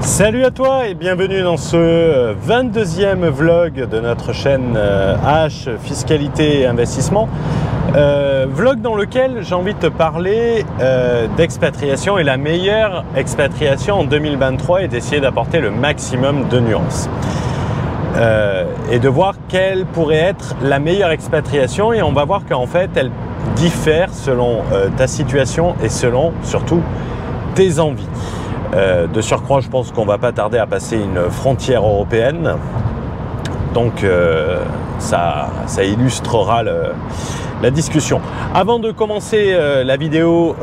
Salut à toi et bienvenue dans ce 22e vlog de notre chaîne H Fiscalité et Investissement. Vlog dans lequel j'ai envie de te parler d'expatriation et la meilleure expatriation en 2023 et d'essayer d'apporter le maximum de nuances. Et de voir quelle pourrait être la meilleure expatriation, et on va voir qu'en fait elle diffère selon ta situation et selon surtout tes envies. De surcroît, je pense qu'on va pas tarder à passer une frontière européenne, donc ça illustrera la discussion. Avant de commencer la vidéo,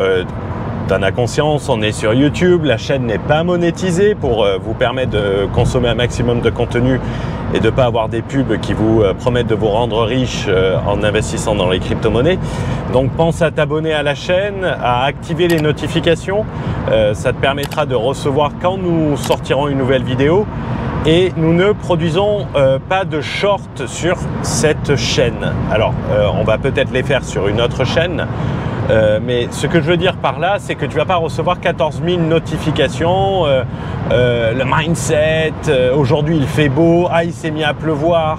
t'en as conscience, on est sur YouTube, la chaîne n'est pas monétisée pour vous permettre de consommer un maximum de contenu et de ne pas avoir des pubs qui vous promettent de vous rendre riche en investissant dans les crypto-monnaies. Donc pense à t'abonner à la chaîne, à activer les notifications, ça te permettra de recevoir quand nous sortirons une nouvelle vidéo. Et nous ne produisons pas de short sur cette chaîne. Alors, on va peut-être les faire sur une autre chaîne, mais ce que je veux dire par là, c'est que tu ne vas pas recevoir 14 000 notifications, le mindset, aujourd'hui il fait beau, ah il s'est mis à pleuvoir.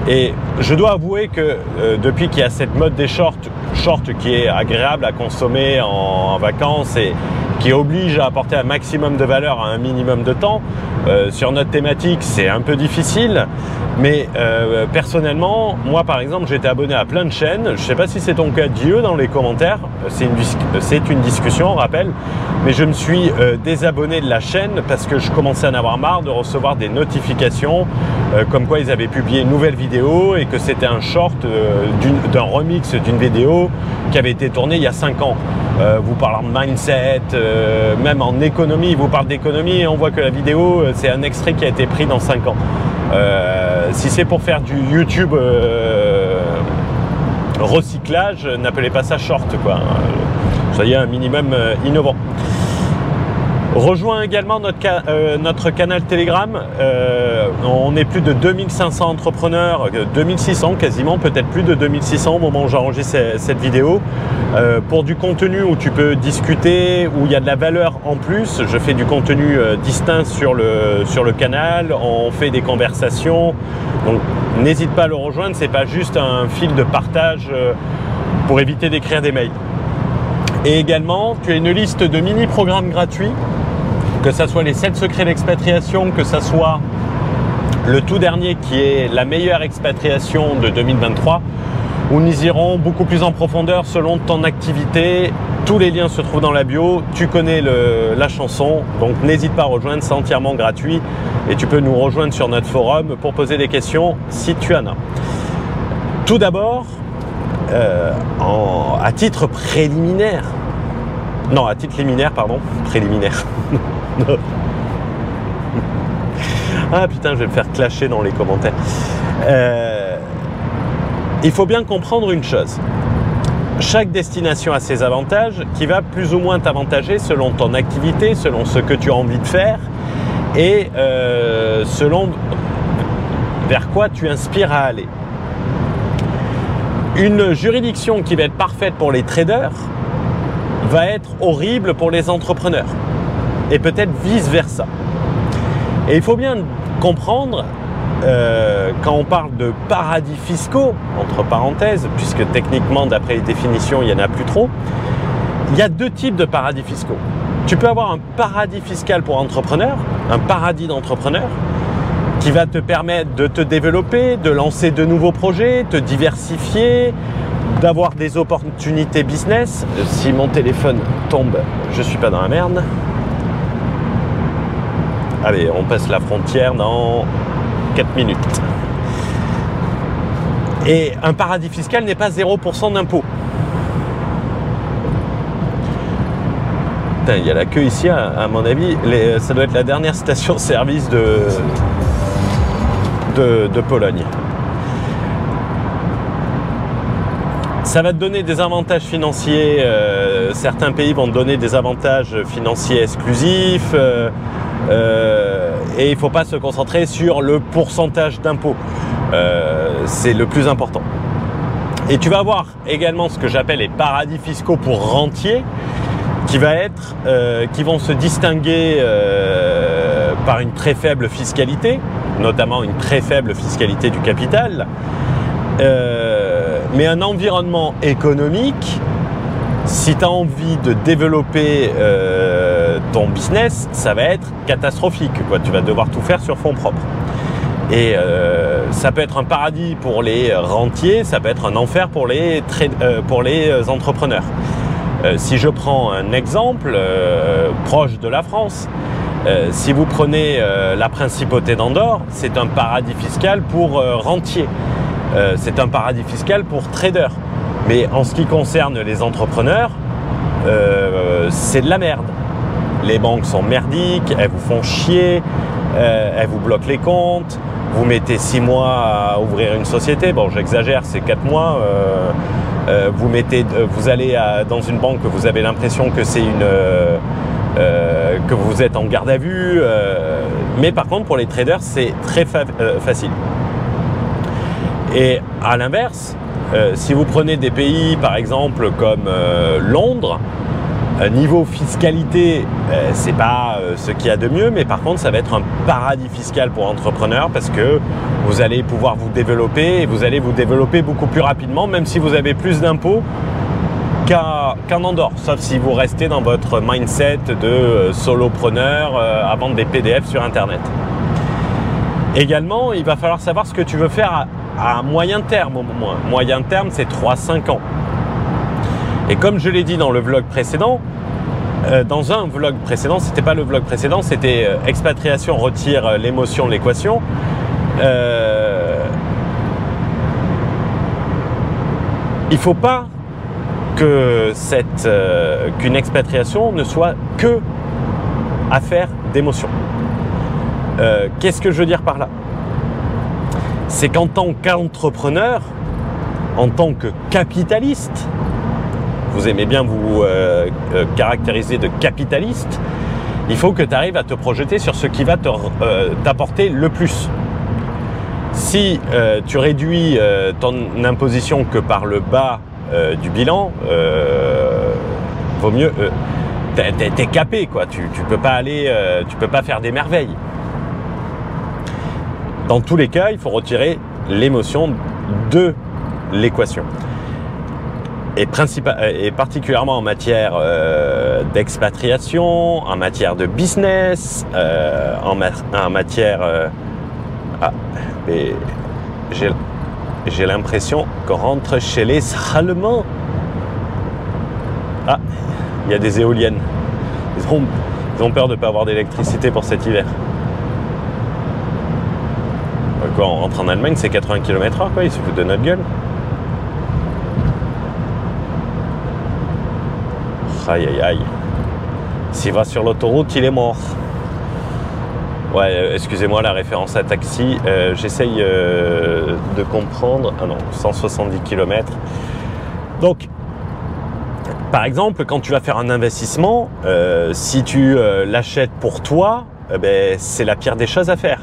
Et je dois avouer que depuis qu'il y a cette mode des shorts qui est agréable à consommer en vacances et qui oblige à apporter un maximum de valeur à un minimum de temps, sur notre thématique c'est un peu difficile, mais personnellement, moi par exemple j'ai été abonné à plein de chaînes, je ne sais pas si c'est ton cas, dis-le dans les commentaires, c'est une discussion on rappelle, mais je me suis désabonné de la chaîne parce que je commençais à en avoir marre de recevoir des notifications comme quoi ils avaient publié une nouvelle vidéo et que c'était un short d'un remix d'une vidéo qui avait été tournée il y a 5 ans. Vous parlez de mindset, même en économie, ils vous parlent d'économie et on voit que la vidéo, c'est un extrait qui a été pris dans 5 ans. Si c'est pour faire du YouTube recyclage, n'appelez pas ça short, quoi. Soyez un minimum innovant. Rejoins également notre canal Telegram. On est plus de 2500 entrepreneurs, 2600 quasiment, peut-être plus de 2600 au moment où j'enregistre cette vidéo. Pour du contenu où tu peux discuter, où il y a de la valeur en plus, je fais du contenu distinct sur le canal, on fait des conversations. Donc n'hésite pas à le rejoindre, c'est pas juste un fil de partage pour éviter d'écrire des mails. Et également, tu as une liste de mini-programmes gratuits, que ce soit les 7 secrets d'expatriation, que ce soit le tout dernier qui est la meilleure expatriation de 2023, où nous irons beaucoup plus en profondeur selon ton activité. Tous les liens se trouvent dans la bio, tu connais la chanson, donc n'hésite pas à rejoindre, c'est entièrement gratuit et tu peux nous rejoindre sur notre forum pour poser des questions si tu en as. Tout d'abord, à titre préliminaire, non, à titre liminaire, pardon, préliminaire. Ah putain, je vais me faire clasher dans les commentaires. Il faut bien comprendre une chose. Chaque destination a ses avantages qui va plus ou moins t'avantager selon ton activité, selon ce que tu as envie de faire et selon vers quoi tu inspires à aller. Une juridiction qui va être parfaite pour les traders va être horrible pour les entrepreneurs et peut-être vice-versa. Et il faut bien comprendre quand on parle de paradis fiscaux, entre parenthèses, puisque techniquement d'après les définitions il n'y en a plus trop, il y a 2 types de paradis fiscaux. Tu peux avoir un paradis fiscal pour entrepreneurs, un paradis d'entrepreneurs qui va te permettre de te développer, de lancer de nouveaux projets, te diversifier, d'avoir des opportunités business. Si mon téléphone tombe, je ne suis pas dans la merde. Allez, on passe la frontière dans 4 minutes. Et un paradis fiscal n'est pas 0% d'impôt. Putain, il y a la queue ici, à mon avis. Ça doit être la dernière station-service de Pologne. Ça va te donner des avantages financiers, certains pays vont te donner des avantages financiers exclusifs et il ne faut pas se concentrer sur le pourcentage d'impôt, c'est le plus important. Et tu vas avoir également ce que j'appelle les paradis fiscaux pour rentiers qui vont se distinguer par une très faible fiscalité, notamment une très faible fiscalité du capital, mais un environnement économique, si tu as envie de développer ton business, ça va être catastrophique, quoi. Tu vas devoir tout faire sur fonds propres. Et ça peut être un paradis pour les rentiers, ça peut être un enfer pour les entrepreneurs. Si je prends un exemple proche de la France, si vous prenez la principauté d'Andorre, c'est un paradis fiscal pour rentiers, c'est un paradis fiscal pour traders. Mais en ce qui concerne les entrepreneurs, c'est de la merde. Les banques sont merdiques, elles vous font chier, elles vous bloquent les comptes, vous mettez 6 mois à ouvrir une société, bon j'exagère, c'est 4 mois, vous allez dans une banque, vous avez l'impression que c'est que vous êtes en garde à vue, mais par contre pour les traders c'est très facile. Et à l'inverse, si vous prenez des pays par exemple comme Londres, niveau fiscalité, c'est pas ce qu'il y a de mieux, mais par contre ça va être un paradis fiscal pour entrepreneurs parce que vous allez pouvoir vous développer et vous allez vous développer beaucoup plus rapidement, même si vous avez plus d'impôts qu'en Andorre, sauf si vous restez dans votre mindset de solopreneur à vendre des PDF sur internet. Également, il va falloir savoir ce que tu veux faire à moyen terme au moins. Moyen terme, c'est 3-5 ans. Et comme je l'ai dit dans le vlog précédent, dans un vlog précédent, c'était pas le vlog précédent, c'était expatriation retire l'émotion de l'équation. Il faut pas que qu'une expatriation ne soit que affaire d'émotion. Qu'est-ce que je veux dire par là? C'est qu'en tant qu'entrepreneur, en tant que capitaliste, vous aimez bien vous caractériser de capitaliste, il faut que tu arrives à te projeter sur ce qui va t'apporter le plus. Si tu réduis ton imposition que par le bas du bilan, vaut mieux, t'es capé, quoi. Tu peux pas aller, tu peux pas faire des merveilles. Dans tous les cas, il faut retirer l'émotion de l'équation. Et particulièrement en matière d'expatriation, en matière de business, en matière... j'ai l'impression qu'on rentre chez les Allemands. Ah, il y a des éoliennes. Ils ont peur de ne pas avoir d'électricité pour cet hiver. Quoi, on rentre en Allemagne, c'est 80 km/h, quoi, ils se foutent de notre gueule. Aïe aïe aïe. S'il va sur l'autoroute, il est mort. Ouais, excusez-moi la référence à taxi. J'essaye de comprendre. Ah non, 170 km. Donc, par exemple, quand tu vas faire un investissement, si tu l'achètes pour toi, c'est la pire des choses à faire.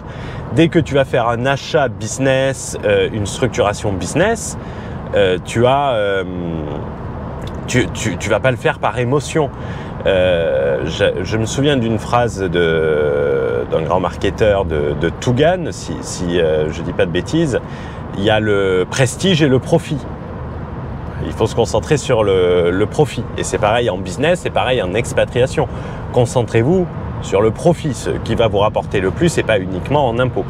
Dès que tu vas faire un achat business, une structuration business, tu vas pas le faire par émotion. Je me souviens d'une phrase d'un grand marketeur de Tougan, si je dis pas de bêtises. Il y a le prestige et le profit. Il faut se concentrer sur le profit. Et c'est pareil en business, c'est pareil en expatriation. Concentrez-vous sur le profit, ce qui va vous rapporter le plus et pas uniquement en impôts.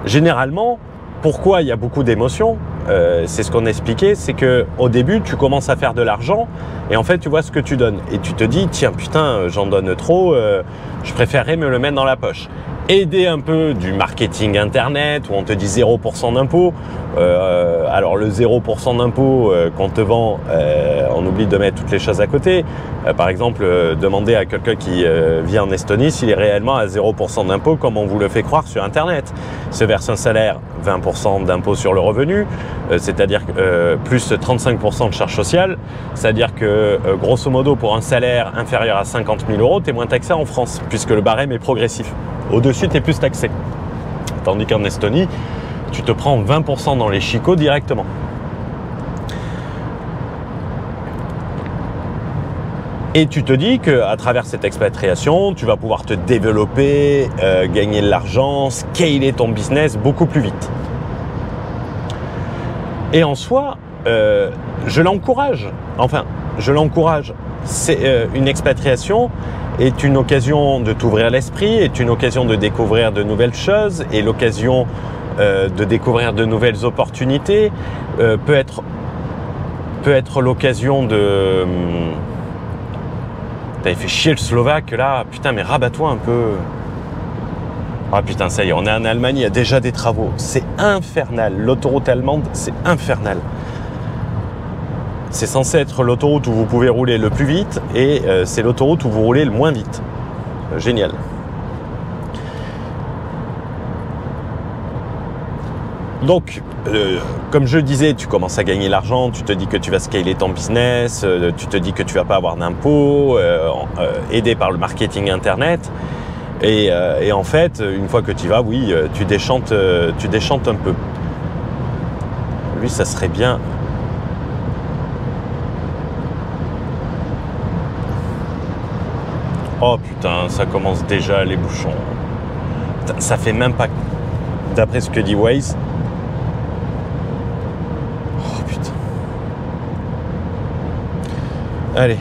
Généralement, pourquoi il y a beaucoup d'émotions, c'est ce qu'on expliquait, c'est qu'au début, tu commences à faire de l'argent et en fait, tu vois ce que tu donnes. Et tu te dis, tiens, putain, j'en donne trop, je préférerais me le mettre dans la poche. Aider un peu du marketing internet où on te dit 0% d'impôt. Alors le 0% d'impôt qu'on te vend, on oublie de mettre toutes les choses à côté. Par exemple, demander à quelqu'un qui vit en Estonie s'il est réellement à 0% d'impôt comme on vous le fait croire sur internet. Se verse un salaire, 20% d'impôt sur le revenu, c'est-à-dire plus 35% de charges sociales. C'est-à-dire que grosso modo pour un salaire inférieur à 50 000 €, tu es moins taxé en France puisque le barème est progressif. Au-dessus, tu es plus taxé. Tandis qu'en Estonie, tu te prends 20% dans les chicots directement. Et tu te dis qu'à travers cette expatriation, tu vas pouvoir te développer, gagner de l'argent, scaler ton business beaucoup plus vite. Et en soi, je l'encourage. Enfin, je l'encourage. C'est une expatriation est une occasion de t'ouvrir l'esprit, est une occasion de découvrir de nouvelles choses, et l'occasion de découvrir de nouvelles opportunités, peut être l'occasion de... T'avais fait chier le Slovaque là, putain mais rabat-toi un peu. Ah putain ça y est, on est en Allemagne, il y a déjà des travaux. C'est infernal, l'autoroute allemande c'est infernal. C'est censé être l'autoroute où vous pouvez rouler le plus vite et c'est l'autoroute où vous roulez le moins vite. Génial. Donc, comme je disais, tu commences à gagner l'argent, tu te dis que tu vas scaler ton business, tu te dis que tu vas pas avoir d'impôts, aidé par le marketing internet. Et en fait, une fois que tu y vas, oui, tu déchantes un peu. Lui, ça serait bien. Oh putain, ça commence déjà les bouchons. Putain, ça fait même pas, d'après ce que dit Waze. Oh putain. Allez,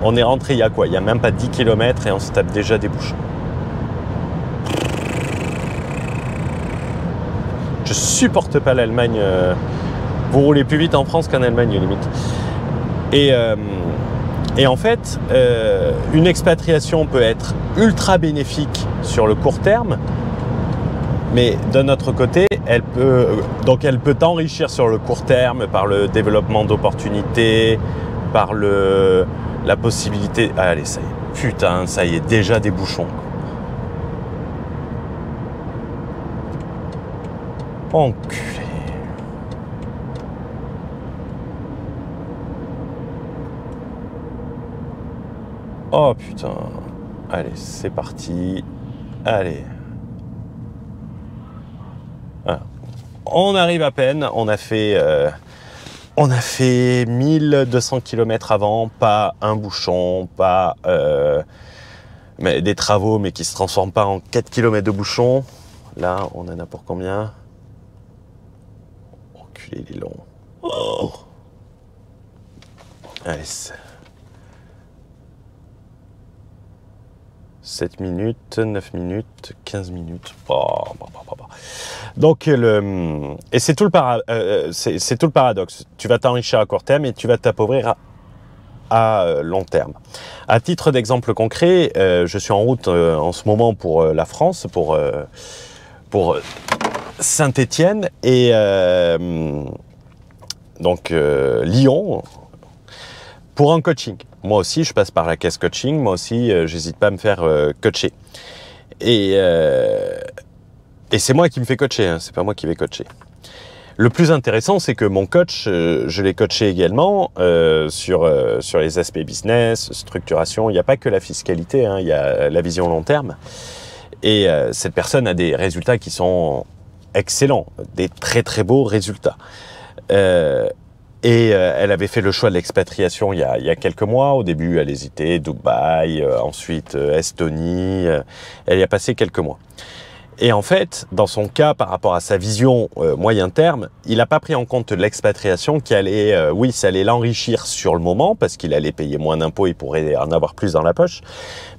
on est rentré il y a quoi? Il y a même pas 10 km et on se tape déjà des bouchons. Je supporte pas l'Allemagne. Vous roulez plus vite en France qu'en Allemagne limite. Et en fait, une expatriation peut être ultra bénéfique sur le court terme, mais d'un autre côté, elle peut t'enrichir sur le court terme par le développement d'opportunités, par la possibilité... Ah, allez, ça y est. Putain, ça y est, déjà des bouchons. Enculé. Oh putain. Allez, c'est parti. Allez. Ah. On arrive à peine. On a fait 1200 km avant. Pas un bouchon, pas mais des travaux, mais qui se transforment pas en 4 km de bouchon. Là, on en a pour combien? Enculé, il est long. Oh. Allez. 7 minutes, 9 minutes, 15 minutes. Donc, et c'est tout le paradoxe. Tu vas t'enrichir à court terme et tu vas t'appauvrir à long terme. À titre d'exemple concret, je suis en route en ce moment pour la France, pour Saint-Étienne et donc Lyon, pour un coaching. Moi aussi, je passe par la caisse coaching. Moi aussi, j'hésite pas à me faire coacher. Et c'est moi qui me fais coacher, hein, c'est pas moi qui vais coacher. Le plus intéressant, c'est que mon coach, je l'ai coaché également sur les aspects business, structuration. Il n'y a pas que la fiscalité, hein, il y a la vision long terme. Et cette personne a des résultats qui sont excellents, des très très beaux résultats. Et elle avait fait le choix de l'expatriation il y a quelques mois. Au début, elle hésitait, Dubaï, ensuite Estonie. Elle y a passé quelques mois. Et en fait, dans son cas, par rapport à sa vision moyen terme, il n'a pas pris en compte l'expatriation qui allait, oui, ça allait l'enrichir sur le moment parce qu'il allait payer moins d'impôts, il pourrait en avoir plus dans la poche.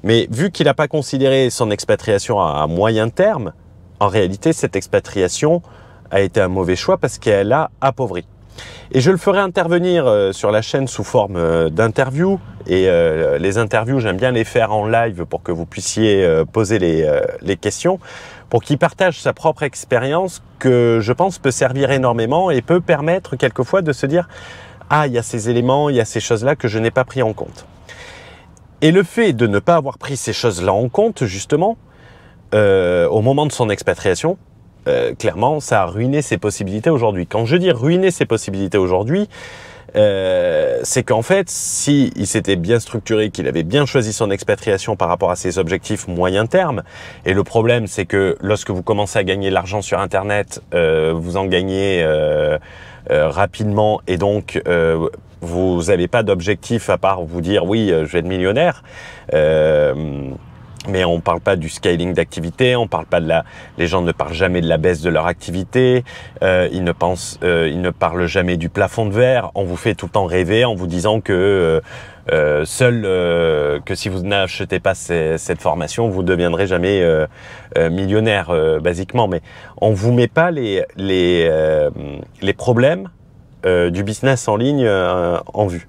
Mais vu qu'il n'a pas considéré son expatriation à moyen terme, en réalité, cette expatriation a été un mauvais choix parce qu'elle a appauvri. Et je le ferai intervenir sur la chaîne sous forme d'interview. Et les interviews, j'aime bien les faire en live pour que vous puissiez poser les questions, pour qu'il partage sa propre expérience que je pense peut servir énormément et peut permettre quelquefois de se dire « Ah, il y a ces éléments, il y a ces choses-là que je n'ai pas pris en compte. » Et le fait de ne pas avoir pris ces choses-là en compte, justement, au moment de son expatriation, clairement, ça a ruiné ses possibilités aujourd'hui. Quand je dis ruiner ses possibilités aujourd'hui, c'est qu'en fait, si il s'était bien structuré, qu'il avait bien choisi son expatriation par rapport à ses objectifs moyen terme, et le problème, c'est que lorsque vous commencez à gagner de l'argent sur Internet, vous en gagnez rapidement, et donc vous n'avez pas d'objectif à part vous dire oui, je vais être millionnaire. Mais on ne parle pas du scaling d'activité, on parle pas de les gens ne parlent jamais de la baisse de leur activité, ils ne parlent jamais du plafond de verre. On vous fait tout le temps rêver en vous disant que que si vous n'achetez pas cette formation, vous ne deviendrez jamais millionnaire, basiquement. Mais on vous met pas les problèmes du business en ligne en vue.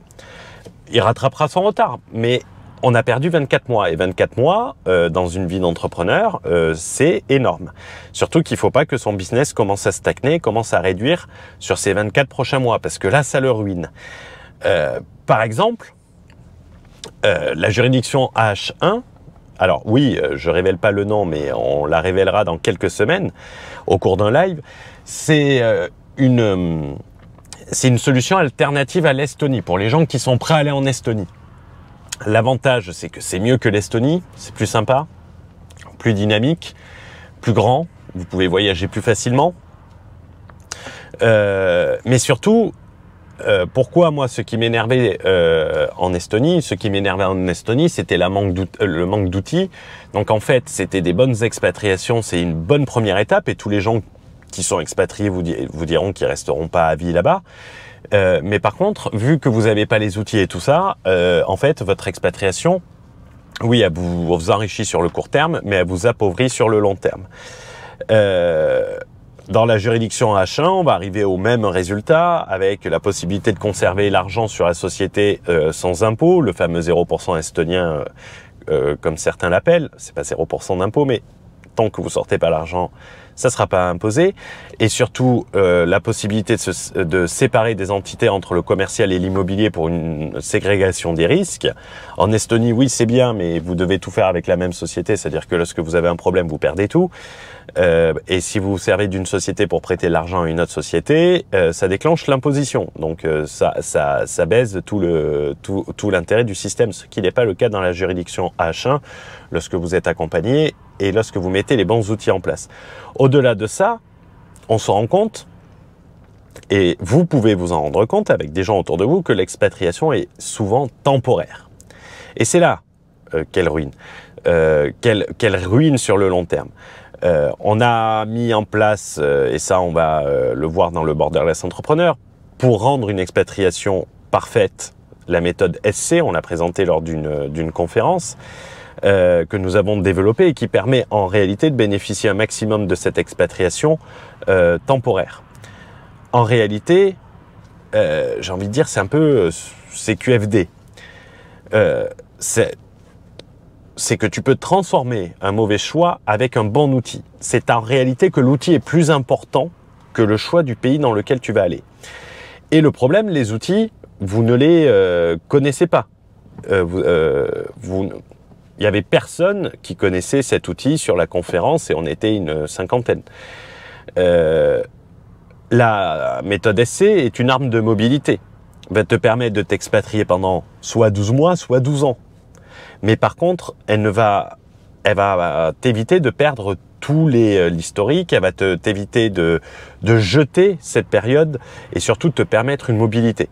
Il rattrapera son retard, mais on a perdu 24 mois. Et 24 mois, dans une vie d'entrepreneur, c'est énorme. Surtout qu'il ne faut pas que son business commence à stagner, commence à réduire sur ces 24 prochains mois, parce que là, ça le ruine. Par exemple, la juridiction H1, alors oui, je révèle pas le nom, mais on la révélera dans quelques semaines, au cours d'un live, c'est une solution alternative à l'Estonie, pour les gens qui sont prêts à aller en Estonie. L'avantage, c'est que c'est mieux que l'Estonie, c'est plus sympa, plus dynamique, plus grand, vous pouvez voyager plus facilement. Mais surtout, pourquoi moi, ce qui m'énervait en Estonie, c'était le manque d'outils. Donc en fait, c'était des bonnes expatriations, c'est une bonne première étape, et tous les gens qui sont expatriés vous diront qu'ils resteront pas à vie là-bas. Mais par contre, vu que vous n'avez pas les outils et tout ça, en fait, votre expatriation, oui, elle vous enrichit sur le court terme, mais elle vous appauvrit sur le long terme. Dans la juridiction H1, on va arriver au même résultat avec la possibilité de conserver l'argent sur la société sans impôt, le fameux 0% estonien, comme certains l'appellent. C'est pas 0% d'impôt, mais tant que vous sortez pas l'argent, ça sera pas imposé. Et surtout, la possibilité de séparer des entités entre le commercial et l'immobilier pour une ségrégation des risques. En Estonie, oui, c'est bien, mais vous devez tout faire avec la même société, c'est-à-dire que lorsque vous avez un problème, vous perdez tout. Et si vous vous servez d'une société pour prêter l'argent à une autre société, ça déclenche l'imposition. Donc ça baise tout l'intérêt du système, ce qui n'est pas le cas dans la juridiction H1 lorsque vous êtes accompagné et lorsque vous mettez les bons outils en place. Au-delà de ça, on se rend compte, et vous pouvez vous en rendre compte avec des gens autour de vous, que l'expatriation est souvent temporaire. Et c'est là qu'elle ruine. Qu'elle ruine sur le long terme. On a mis en place, et ça on va le voir dans le Borderless Entrepreneur, pour rendre une expatriation parfaite, la méthode SC, on l'a présentée lors d'une conférence que nous avons développée et qui permet en réalité de bénéficier un maximum de cette expatriation temporaire. En réalité, j'ai envie de dire, c'est un peu CQFD. C'est que tu peux transformer un mauvais choix avec un bon outil. C'est en réalité que l'outil est plus important que le choix du pays dans lequel tu vas aller. Et le problème, les outils, vous ne les connaissez pas. Il y avait personne qui connaissait cet outil sur la conférence et on était une cinquantaine. La méthode SC est une arme de mobilité. Elle va te permettre de t'expatrier pendant soit 12 mois, soit 12 ans. Mais par contre, elle va t'éviter de perdre tout l'historique, elle va t'éviter de jeter cette période et surtout te permettre une mobilité.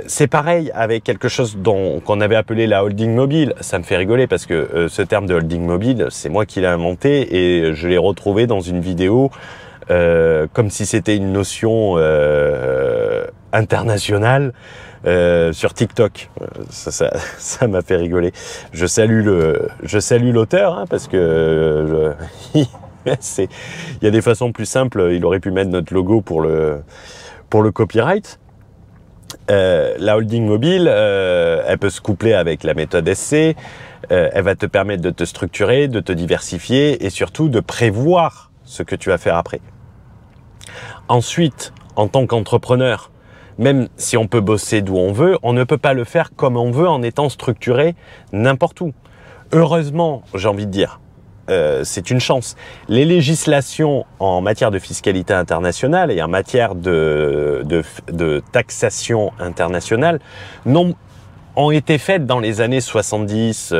C'est pareil avec quelque chose qu'on avait appelé la holding mobile. Ça me fait rigoler parce que ce terme de holding mobile, c'est moi qui l'ai inventé et je l'ai retrouvé dans une vidéo comme si c'était une notion internationale. Sur TikTok, ça m'a fait rigoler. Je salue l'auteur hein, parce que il y a des façons plus simples. Il aurait pu mettre notre logo pour le copyright. La holding mobile, elle peut se coupler avec la méthode SC. Elle va te permettre de te structurer, de te diversifier et surtout de prévoir ce que tu vas faire après. Ensuite, en tant qu'entrepreneur, même si on peut bosser d'où on veut, on ne peut pas le faire comme on veut en étant structuré n'importe où. Heureusement, j'ai envie de dire, c'est une chance. Les législations en matière de fiscalité internationale et en matière de taxation internationale n'ont ont été faites dans les années 70,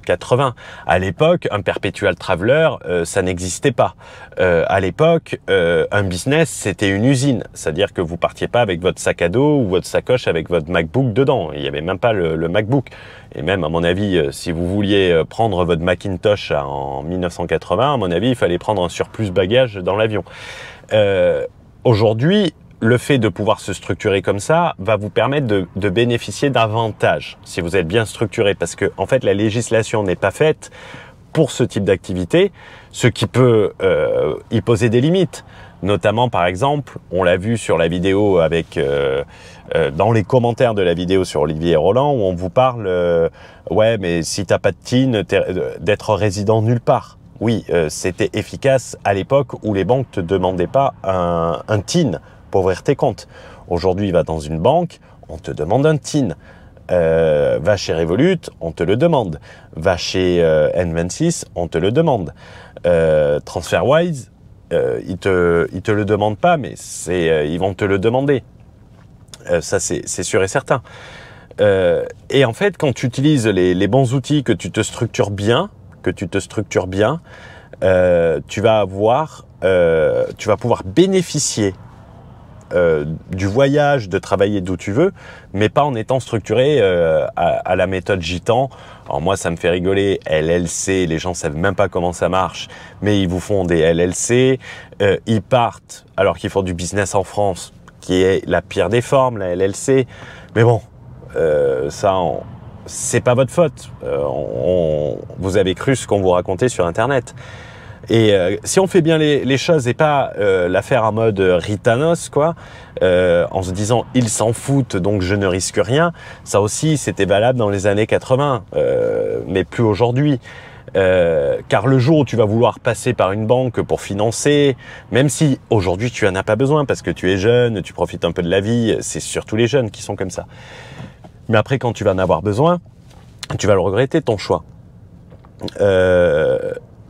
80. À l'époque, un perpetual traveler, ça n'existait pas. À l'époque, un business, c'était une usine. C'est-à-dire que vous partiez pas avec votre sac à dos ou votre sacoche avec votre MacBook dedans. Il n'y avait même pas le MacBook. Et même, à mon avis, si vous vouliez prendre votre Macintosh en 1980, à mon avis, il fallait prendre un surplus bagage dans l'avion. Aujourd'hui, le fait de pouvoir se structurer comme ça va vous permettre de bénéficier d'avantages si vous êtes bien structuré, parce que en fait la législation n'est pas faite pour ce type d'activité, ce qui peut y poser des limites. Notamment par exemple, on l'a vu sur la vidéo avec dans les commentaires de la vidéo sur Olivier Roland où on vous parle ouais mais si t'as pas de TIN, d'être résident nulle part. Oui, c'était efficace à l'époque où les banques te demandaient pas un TIN pour ouvrir tes comptes. Aujourd'hui, va dans une banque, on te demande un TIN. Va chez Revolut, on te le demande. Va chez N26, on te le demande. TransferWise, ils te le demandent pas, mais ils vont te le demander. Ça, c'est sûr et certain. Et en fait, quand tu utilises les bons outils, que tu te structures bien, tu vas pouvoir bénéficier du voyage, de travailler d'où tu veux, mais pas en étant structuré à la méthode Gitan. Alors moi, ça me fait rigoler, LLC, les gens savent même pas comment ça marche, mais ils vous font des LLC, ils partent alors qu'ils font du business en France, qui est la pire des formes, la LLC, mais bon, c'est pas votre faute, vous avez cru ce qu'on vous racontait sur Internet. Et si on fait bien les choses et pas l'affaire en mode Ritanos, quoi, en se disant ils s'en foutent donc je ne risque rien, ça aussi c'était valable dans les années 80, mais plus aujourd'hui. Car le jour où tu vas vouloir passer par une banque pour financer, même si aujourd'hui tu en as pas besoin parce que tu es jeune, tu profites un peu de la vie, c'est surtout les jeunes qui sont comme ça. Mais après quand tu vas en avoir besoin, tu vas le regretter ton choix.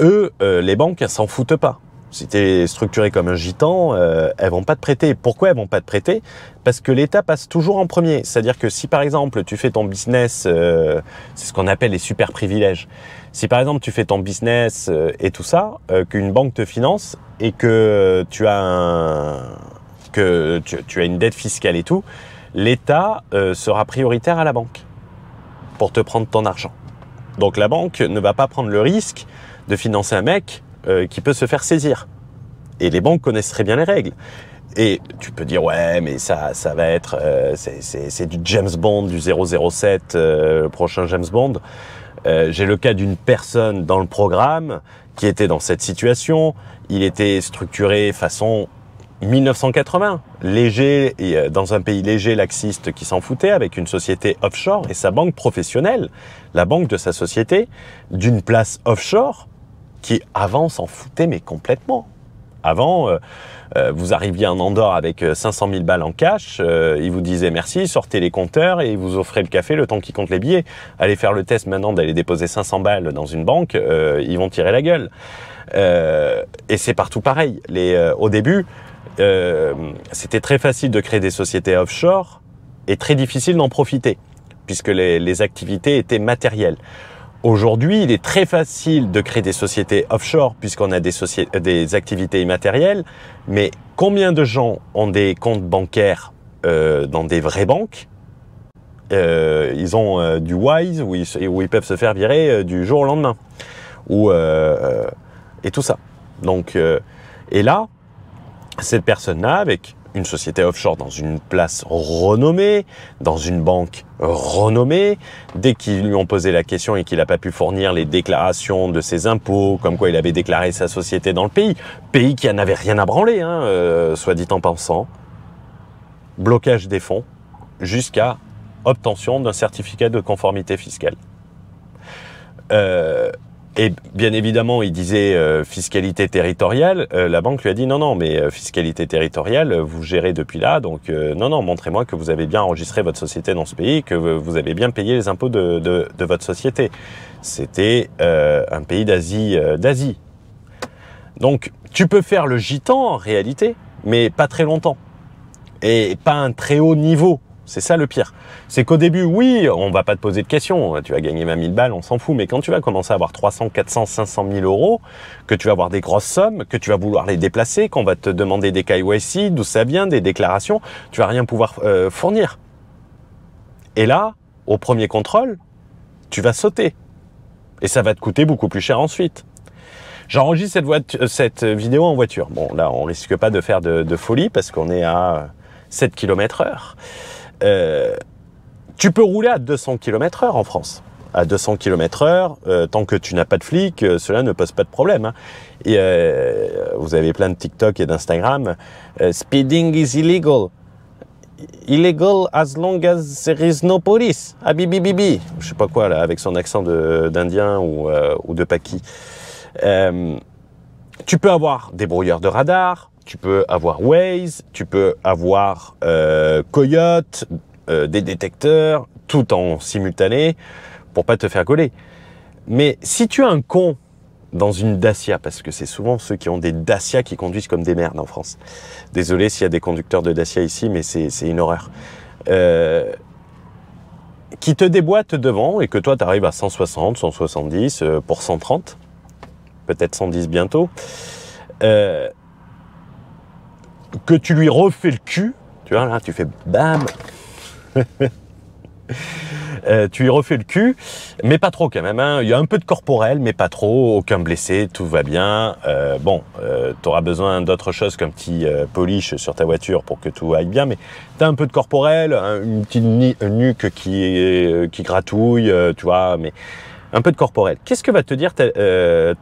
Les banques, elles s'en foutent pas. Si tu es structuré comme un gitan, elles vont pas te prêter. Pourquoi elles vont pas te prêter? Parce que l'État passe toujours en premier. C'est-à-dire que si par exemple tu fais ton business, c'est ce qu'on appelle les super privilèges. Si par exemple tu fais ton business et tout ça, qu'une banque te finance et que tu as une dette fiscale et tout, l'État sera prioritaire à la banque pour te prendre ton argent. Donc la banque ne va pas prendre le risque de financer un mec qui peut se faire saisir. Et les banques connaissent très bien les règles. Et tu peux dire, ouais, mais ça va être... c'est du James Bond, du 007, le prochain James Bond. J'ai le cas d'une personne dans le programme qui était dans cette situation. Il était structuré façon 1980, léger, dans un pays léger, laxiste, qui s'en foutait, avec une société offshore et sa banque professionnelle, la banque de sa société, d'une place offshore, qui avant s'en foutait mais complètement. Avant, vous arriviez en Andorre avec 500 000 balles en cash, ils vous disaient merci, sortez les compteurs et ils vous offraient le café le temps qu'ils comptent les billets. Allez faire le test maintenant d'aller déposer 500 balles dans une banque, ils vont tirer la gueule. Et c'est partout pareil. Au début, c'était très facile de créer des sociétés offshore et très difficile d'en profiter, puisque les activités étaient matérielles. Aujourd'hui, il est très facile de créer des sociétés offshore puisqu'on a des activités immatérielles, mais combien de gens ont des comptes bancaires dans des vraies banques? Ils ont du Wise où ils peuvent se faire virer du jour au lendemain, et tout ça. Donc, et là, cette personne-là, avec une société offshore dans une place renommée, dans une banque renommée, dès qu'ils lui ont posé la question et qu'il n'a pas pu fournir les déclarations de ses impôts, comme quoi il avait déclaré sa société dans le pays qui en avait rien à branler, soit dit en pensant, blocage des fonds jusqu'à obtention d'un certificat de conformité fiscale. Et bien évidemment, il disait fiscalité territoriale. La banque lui a dit non, mais fiscalité territoriale, vous gérez depuis là, donc non, montrez-moi que vous avez bien enregistré votre société dans ce pays, que vous avez bien payé les impôts de votre société. C'était un pays d'Asie. Donc, tu peux faire le gitan en réalité, mais pas très longtemps. Et pas un très haut niveau. C'est ça le pire. C'est qu'au début, oui, on va pas te poser de questions. Tu vas gagner 20 000 balles, on s'en fout. Mais quand tu vas commencer à avoir 300, 400, 500 000 euros, que tu vas avoir des grosses sommes, que tu vas vouloir les déplacer, qu'on va te demander des KYC, d'où ça vient, des déclarations, tu vas rien pouvoir fournir. Et là, au premier contrôle, tu vas sauter. Et ça va te coûter beaucoup plus cher ensuite. J'enregistre cette vidéo en voiture. Bon, là, on risque pas de faire de folie parce qu'on est à 7 km/h. Tu peux rouler à 200 km/h en France. À 200 km/h, tant que tu n'as pas de flic, cela ne pose pas de problème. Hein. Et vous avez plein de TikTok et d'Instagram. Speeding is illegal. Illegal as long as there is no police. Ah bibi bibi. Je sais pas quoi là, avec son accent d'Indien ou de Paki. Tu peux avoir des brouilleurs de radar, tu peux avoir Waze, tu peux avoir Coyote, des détecteurs, tout en simultané pour pas te faire gauler. Mais si tu as un con dans une Dacia, parce que c'est souvent ceux qui ont des Dacia qui conduisent comme des merdes en France. Désolé s'il y a des conducteurs de Dacia ici, mais c'est une horreur. Qui te déboîte devant et que toi tu arrives à 160, 170 pour 130, peut-être 110 bientôt, que tu lui refais le cul, tu vois, là tu fais bam. Tu lui refais le cul, mais pas trop quand même. Hein. Il y a un peu de corporel, mais pas trop. Aucun blessé, tout va bien. Tu auras besoin d'autre chose qu'un petit polish sur ta voiture pour que tout aille bien, mais tu as un peu de corporel, une petite nuque qui gratouille, tu vois, mais un peu de corporel. Qu'est-ce que va te dire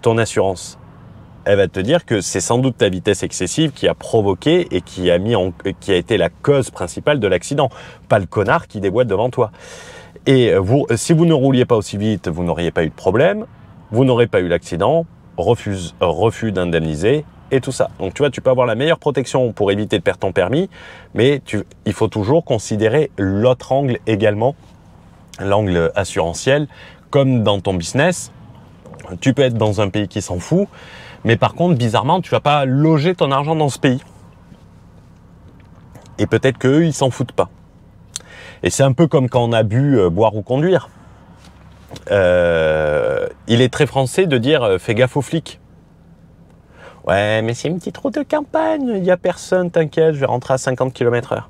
ton assurance ? Elle va te dire que c'est sans doute ta vitesse excessive qui a provoqué et qui a été la cause principale de l'accident, pas le connard qui déboîte devant toi. Et si vous ne rouliez pas aussi vite, vous n'auriez pas eu de problème, vous n'aurez pas eu l'accident, refus d'indemniser et tout ça. Donc tu vois, tu peux avoir la meilleure protection pour éviter de perdre ton permis, mais il faut toujours considérer l'autre angle également, l'angle assurantiel, comme dans ton business. Tu peux être dans un pays qui s'en fout, mais par contre, bizarrement, tu vas pas loger ton argent dans ce pays. Et peut-être qu'eux, ils s'en foutent pas. Et c'est un peu comme quand on a bu, boire ou conduire. Il est très français de dire « fais gaffe aux flics ». Ouais, mais c'est une petite route de campagne, il n'y a personne, t'inquiète, je vais rentrer à 50 km/h.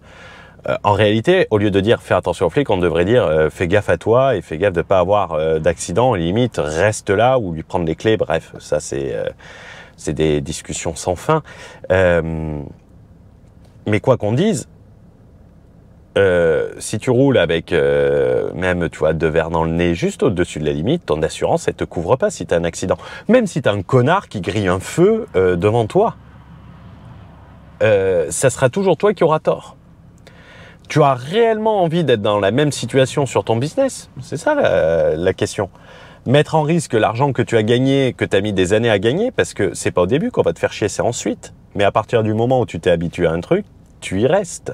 En réalité, au lieu de dire « fais attention aux flics », on devrait dire « fais gaffe à toi et fais gaffe de ne pas avoir d'accident, limite, reste là ou lui prendre les clés ». Bref, ça c'est des discussions sans fin. Mais quoi qu'on dise, si tu roules avec même tu vois 2 verres dans le nez juste au-dessus de la limite, ton assurance elle te couvre pas si tu as un accident. Même si tu as un connard qui grille un feu devant toi, ça sera toujours toi qui auras tort. Tu as réellement envie d'être dans la même situation sur ton business? C'est ça la question. Mettre en risque l'argent que tu as gagné, que tu as mis des années à gagner, parce que c'est pas au début qu'on va te faire chier, c'est ensuite. Mais à partir du moment où tu t'es habitué à un truc, tu y restes.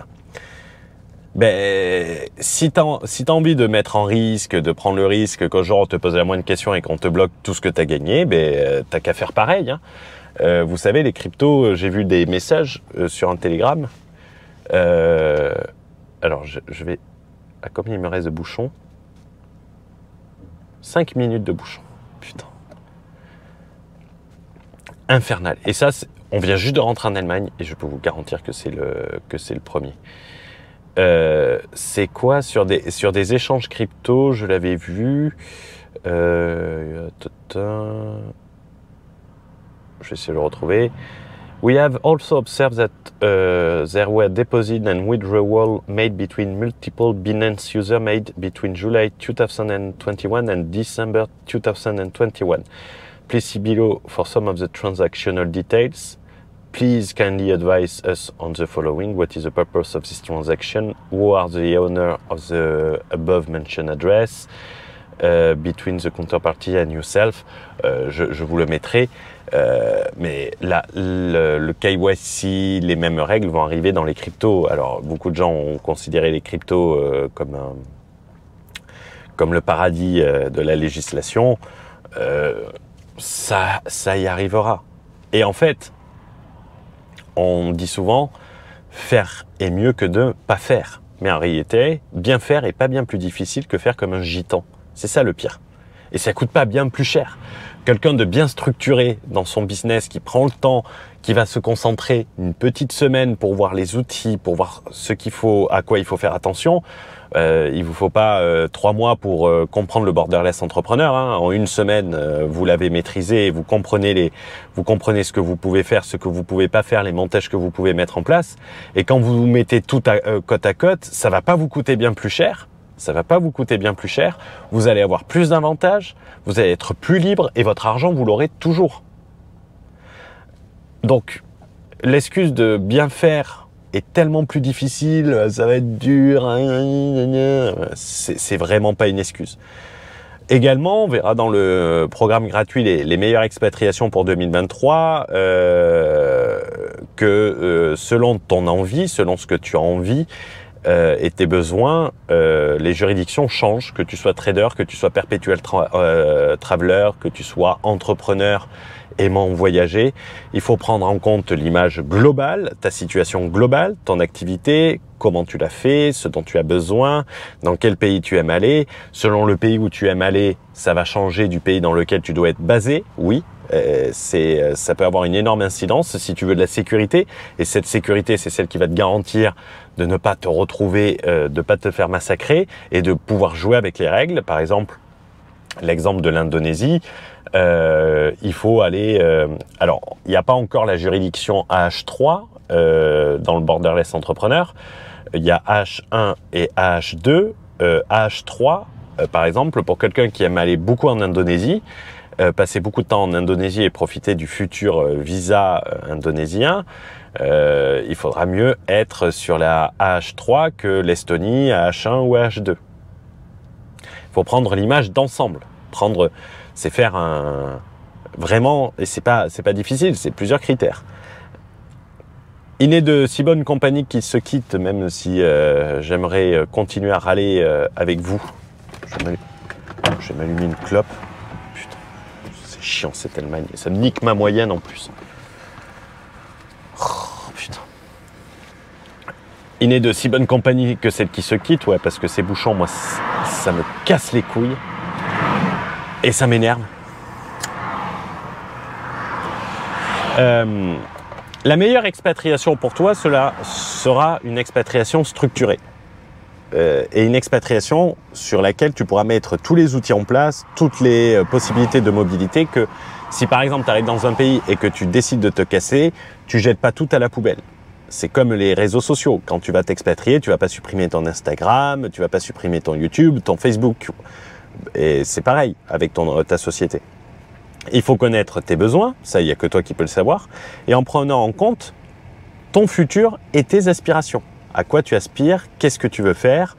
Ben, si t'as envie de mettre en risque, de prendre le risque qu'un jour on te pose la moindre question et qu'on te bloque tout ce que t'as gagné, ben, t'as qu'à faire pareil. Hein. Vous savez, les cryptos, j'ai vu des messages sur un Telegram. Alors, je vais... À combien il me reste de bouchons? 5 minutes de bouchons. Putain. Infernal. Et ça, on vient juste de rentrer en Allemagne et je peux vous garantir que c'est le premier. C'est quoi sur des échanges crypto, je l'avais vu. Je vais essayer de le retrouver. We have also observed that there were deposit and withdrawal made between multiple Binance users made between July 2021 and December 2021. Please see below for some of the transactional details. Please kindly advise us on the following. What is the purpose of this transaction? Who are the owner of the above mentioned address? Between the counterparty and yourself. Je vous le mettrai. Mais là, le KYC, les mêmes règles vont arriver dans les cryptos. Alors, beaucoup de gens ont considéré les cryptos comme le paradis de la législation. Ça y arrivera. Et en fait, on dit souvent, faire est mieux que de ne pas faire. Mais en réalité, bien faire est pas bien plus difficile que faire comme un gitan. C'est ça le pire. Et ça coûte pas bien plus cher. Quelqu'un de bien structuré dans son business, qui prend le temps, qui va se concentrer une petite semaine pour voir les outils, pour voir ce qu'il faut, à quoi il faut faire attention. Il vous faut pas 3 mois pour comprendre le borderless entrepreneur. Hein. En une semaine, vous l'avez maîtrisé, vous comprenez ce que vous pouvez faire, ce que vous pouvez pas faire, les montages que vous pouvez mettre en place. Et quand vous mettez tout côte à côte, ça va pas vous coûter bien plus cher. Ça va pas vous coûter bien plus cher. Vous allez avoir plus d'avantages, vous allez être plus libre et votre argent, vous l'aurez toujours. Donc, l'excuse de bien faire est tellement plus difficile, ça va être dur, c'est vraiment pas une excuse. Également, on verra dans le programme gratuit les meilleures expatriations pour 2023 que selon ton envie, selon ce que tu as envie, et tes besoins, les juridictions changent, que tu sois trader, que tu sois perpétuel traveler, que tu sois entrepreneur aimant voyager. Il faut prendre en compte l'image globale, ta situation globale, ton activité, comment tu l'as fait, ce dont tu as besoin, dans quel pays tu aimes aller. Selon le pays où tu aimes aller, ça va changer du pays dans lequel tu dois être basé, oui. Ça peut avoir une énorme incidence si tu veux de la sécurité, et cette sécurité, c'est celle qui va te garantir de ne pas te retrouver, de pas te faire massacrer et de pouvoir jouer avec les règles. Par exemple, l'exemple de l'Indonésie, il faut aller... alors, il n'y a pas encore la juridiction AH3 dans le borderless entrepreneur. Il y a AH1 et AH2. AH3, par exemple, pour quelqu'un qui aime aller beaucoup en Indonésie, passer beaucoup de temps en Indonésie et profiter du futur visa indonésien, il faudra mieux être sur la AH3 que l'Estonie, AH1 ou AH2. Il faut prendre l'image d'ensemble. C'est faire un... Vraiment, et c'est pas difficile, c'est plusieurs critères. Il n'est de si bonne compagnie qui se quitte, même si j'aimerais continuer à râler avec vous. Je vais m'allumer une clope. Chiant cette Allemagne, ça me nique ma moyenne en plus. Oh, putain. Il n'est de si bonne compagnie que celle qui se quitte, ouais, parce que ces bouchons, moi, ça me casse les couilles et ça m'énerve. La meilleure expatriation pour toi, cela sera une expatriation structurée. Et une expatriation sur laquelle tu pourras mettre tous les outils en place, toutes les possibilités de mobilité, que si par exemple tu arrives dans un pays et que tu décides de te casser, tu jettes pas tout à la poubelle. C'est comme les réseaux sociaux. Quand tu vas t'expatrier, tu vas pas supprimer ton Instagram, tu vas pas supprimer ton YouTube, ton Facebook. Et c'est pareil avec ta société. Il faut connaître tes besoins, ça il n'y a que toi qui peux le savoir, et en prenant en compte ton futur et tes aspirations. À quoi tu aspires, qu'est-ce que tu veux faire,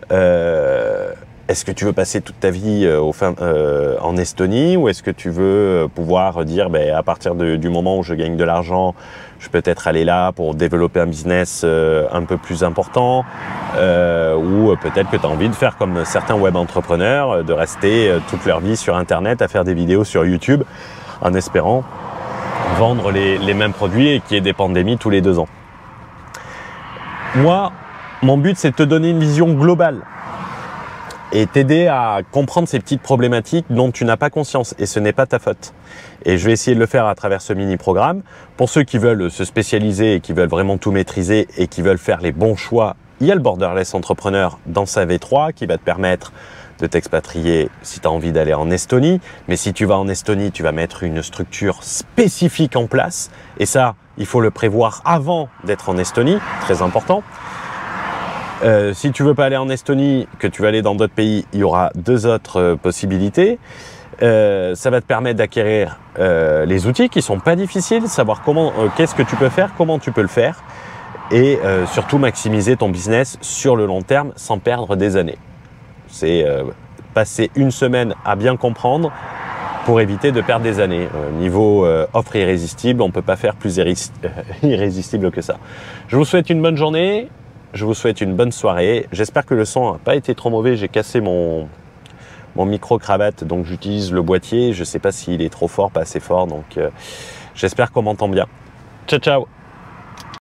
est-ce que tu veux passer toute ta vie en Estonie, ou est-ce que tu veux pouvoir dire à partir du moment où je gagne de l'argent, je peux peut-être aller là pour développer un business un peu plus important, ou peut-être que tu as envie de faire comme certains web entrepreneurs, de rester toute leur vie sur Internet à faire des vidéos sur YouTube en espérant vendre les mêmes produits et qu'il y ait des pandémies tous les 2 ans. Moi, mon but, c'est de te donner une vision globale et t'aider à comprendre ces petites problématiques dont tu n'as pas conscience, et ce n'est pas ta faute. Et je vais essayer de le faire à travers ce mini-programme. Pour ceux qui veulent se spécialiser et qui veulent vraiment tout maîtriser et qui veulent faire les bons choix, il y a le Borderless Entrepreneur dans sa V3 qui va te permettre de t'expatrier si tu as envie d'aller en Estonie. Mais si tu vas en Estonie, tu vas mettre une structure spécifique en place. Et ça, il faut le prévoir avant d'être en Estonie, très important. Si tu veux pas aller en Estonie, que tu vas aller dans d'autres pays, il y aura 2 autres possibilités. Ça va te permettre d'acquérir les outils qui sont pas difficiles, savoir qu'est-ce que tu peux faire, comment tu peux le faire, et surtout maximiser ton business sur le long terme sans perdre des années. C'est passer une semaine à bien comprendre pour éviter de perdre des années. Niveau offre irrésistible, on ne peut pas faire plus irrésistible que ça. Je vous souhaite une bonne journée, je vous souhaite une bonne soirée. J'espère que le son n'a pas été trop mauvais. J'ai cassé mon micro-cravate, donc j'utilise le boîtier. Je ne sais pas s'il est trop fort, pas assez fort, donc j'espère qu'on m'entend bien. Ciao, ciao!